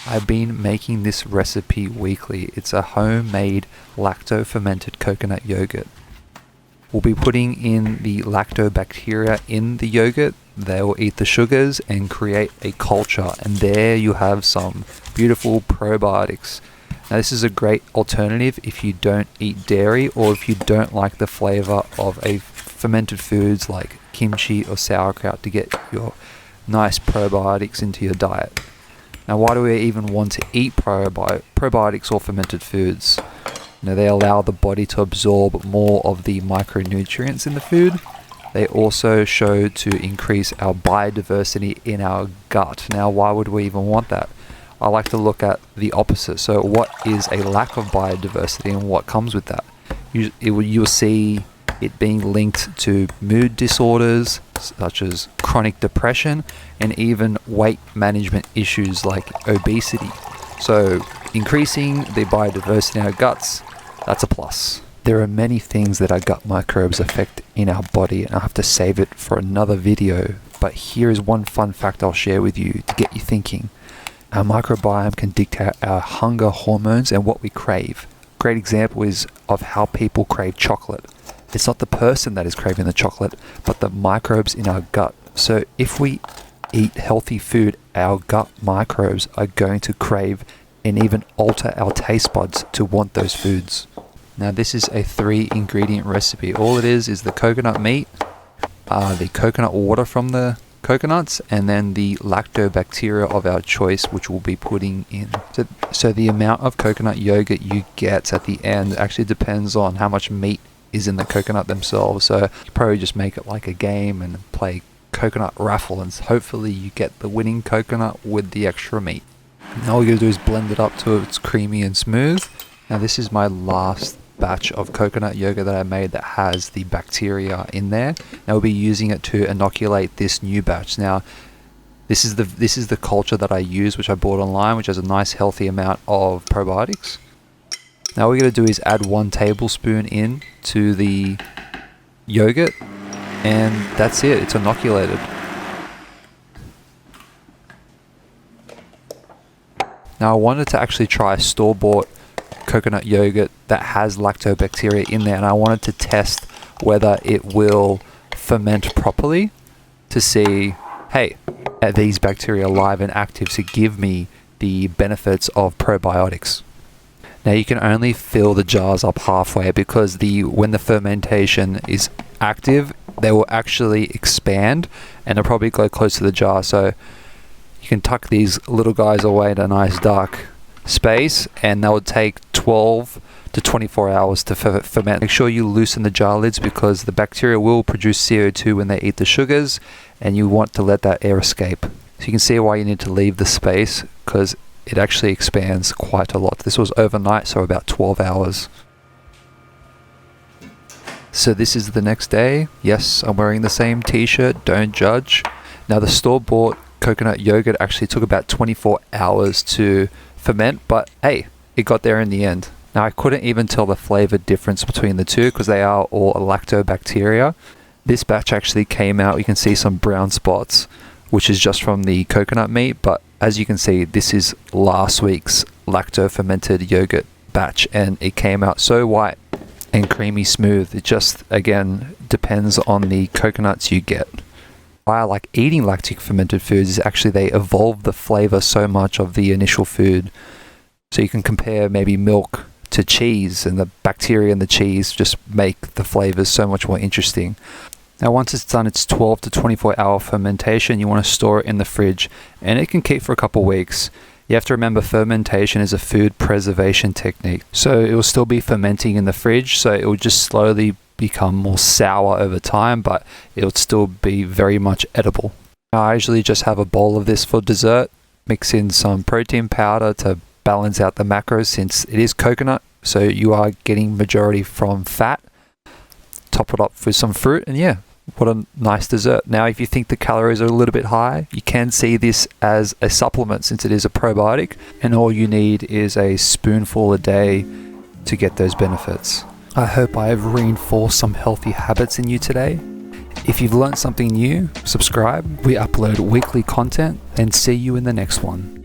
I've been making this recipe weekly. It's a homemade lacto fermented coconut yogurt. We'll be putting in the lactobacteria in the yogurt. They will eat the sugars and create a culture, and there you have some beautiful probiotics. Now this is a great alternative if you don't eat dairy or if you don't like the flavor of a fermented foods like kimchi or sauerkraut to get your nice probiotics into your diet. Now why do we even want to eat probiotics or fermented foods? They allow the body to absorb more of the micronutrients in the food. They also show to increase our biodiversity in our gut. Now why would we even want that? I like to look at the opposite. So what is a lack of biodiversity and what comes with that? You'll see it being linked to mood disorders such as chronic depression and even weight management issues like obesity. So increasing the biodiversity in our guts, that's a plus. There are many things that our gut microbes affect in our body, and I have to save it for another video, but here is one fun fact I'll share with you to get you thinking. Our microbiome can dictate our hunger hormones and what we crave. Great example is of how people crave chocolate. It's not the person that is craving the chocolate, but the microbes in our gut. So if we eat healthy food, our gut microbes are going to crave and even alter our taste buds to want those foods. Now this is a 3-ingredient recipe. All it is the coconut meat, the coconut water from the coconuts, and then the lactobacteria of our choice, which we'll be putting in. So the amount of coconut yogurt you get at the end actually depends on how much meat is in the coconut themselves. So you probably just make it like a game and play coconut raffle, and hopefully you get the winning coconut with the extra meat. Now all you gotta do is blend it up till it's creamy and smooth. Now this is my last batch of coconut yogurt that I made that has the bacteria in there. Now we'll be using it to inoculate this new batch. Now this is the culture that I use, which I bought online, which has a nice healthy amount of probiotics. Now what we're going to do is add 1 tablespoon in to the yogurt, and that's it, it's inoculated. Now I wanted to actually try store-bought coconut yogurt that has lactobacteria in there, and I wanted to test whether it will ferment properly to see, hey, are these bacteria alive and active to give me the benefits of probiotics. Now you can only fill the jars up halfway because when the fermentation is active, they will actually expand and they'll probably go close to the jar. So you can tuck these little guys away in a nice dark space, and that would take 12 to 24 hours to ferment. Make sure you loosen the jar lids because the bacteria will produce CO2 when they eat the sugars, and you want to let that air escape. So you can see why you need to leave the space, because it actually expands quite a lot. This was overnight, so about 12 hours. So this is the next day. Yes, I'm wearing the same t-shirt, don't judge. Now the store-bought coconut yogurt actually took about 24 hours to ferment, but hey, it got there in the end. Now I couldn't even tell the flavor difference between the two because they are all lactobacteria. This batch actually came out, you can see some brown spots, which is just from the coconut meat, but as you can see, this is last week's lacto fermented yogurt batch, and it came out so white and creamy smooth. It just, again, depends on the coconuts you get. Why I like eating lactic fermented foods is actually they evolve the flavor so much of the initial food. So you can compare maybe milk to cheese, and the bacteria in the cheese just make the flavors so much more interesting. Now once it's done its 12 to 24 hour fermentation, you want to store it in the fridge, and it can keep for a couple weeks. You have to remember fermentation is a food preservation technique. So it will still be fermenting in the fridge, so it will just slowly become more sour over time, but it will still be very much edible. I usually just have a bowl of this for dessert, mix in some protein powder to balance out the macros since it is coconut, so you are getting majority from fat. Top it up with some fruit, and yeah, what a nice dessert. Now if you think the calories are a little bit high, you can see this as a supplement since it is a probiotic, and all you need is a spoonful a day to get those benefits. I hope I have reinforced some healthy habits in you today. If you've learned something new, subscribe. We upload weekly content, and see you in the next one.